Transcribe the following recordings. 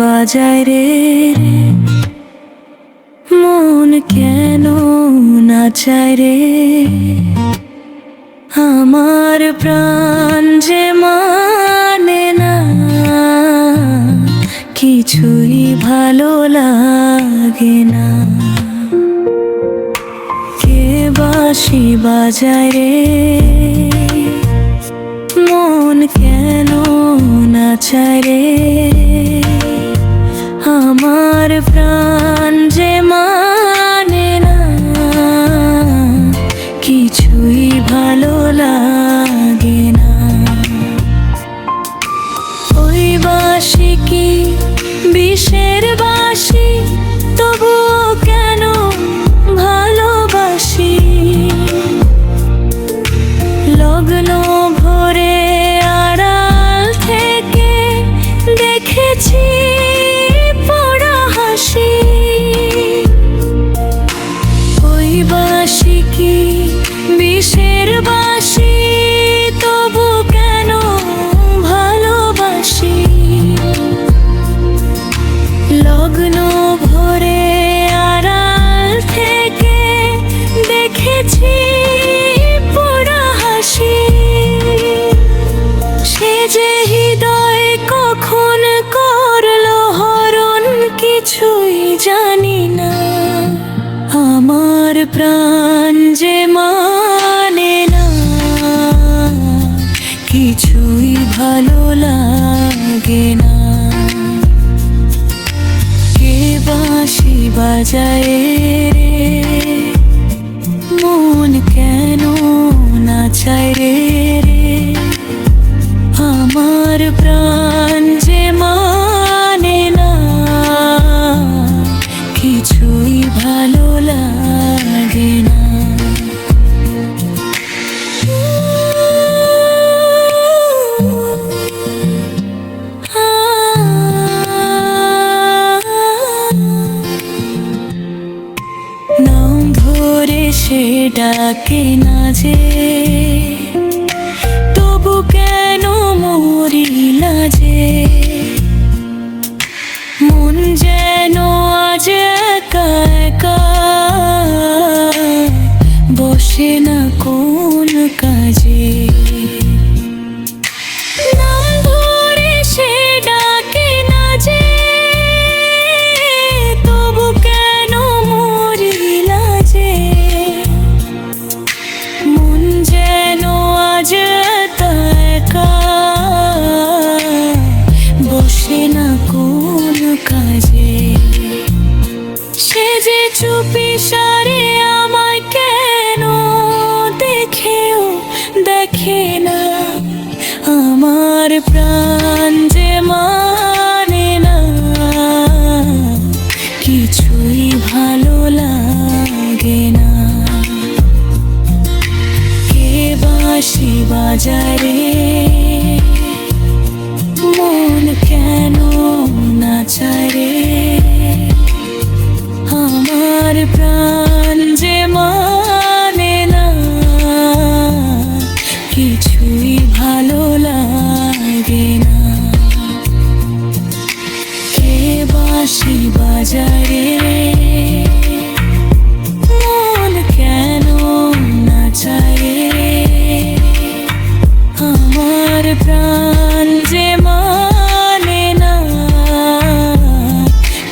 বাজায় রে, মন কেন নাচায় রে, আমার প্রাণ যে মানে না, কিছুই ভালো লাগে না। কে বাঁশি বাজায় রে, মন কেন নাচায় রে, আমার প্রাণ যে মানে না, কিছুই ভালো লাগে না। ওই বাঁশি কি বিষের বাঁশি, তবুও কেন ভালোবাসি। লগ্ন ভরে আড়াল থেকে দেখেছি পোড়া হাসি। ওই বাঁশি কি বিষের বাঁশি, তবু কেন ভালোবাসি। লগ্ন ভরে আড়াল থেকে দেখেছি পোড়া হাসি। সে যে হৃদয় কখন করলো হরণ, কিছুই জানি না। আমার প্রাণ যে মানে না, কিছুই ভালো লাগে না। কে বাঁশি বাজায় রে, মন কেন নাচায় রে, আমার প্রাণ যে মানে না, কিছুই ভালো লাগে না। নাম ধরে সে ডাকে না যে, তবু কেন মরি লাজে। মন যেন আজ একা একা, বসে না কোন কাজে। নাম ধরে সে ডাকে না যে, তবু কেন মরি লাজে। মন যেন আজ একা, বসে না কোন কাজে। সে যে চুপি সারে আমায় কেন দেখেও দেখে না, আমার প্রাণ যে মানে না, কিছুই ভালো লাগে না। কে বাঁশি বাজায় রে, মন কেন নাচায় রে, আমার প্রাণ যে মানে না, কিছুই ভালো লাগে না। কে বাঁশি বাজায় রে, মন কেন নাচায় রে, আমার প্রাণ যে মানে না,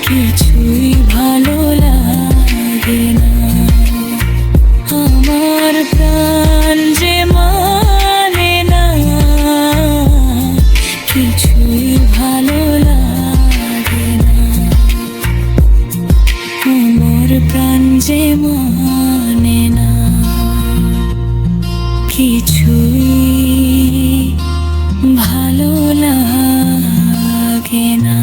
কিছুই ভালো লাগে না। আমার প্রাণ যে মানে না, কিছুই ভালো লাগে না। আমার প্রাণ যে মানে না, কিছুই ভালো লাগে না।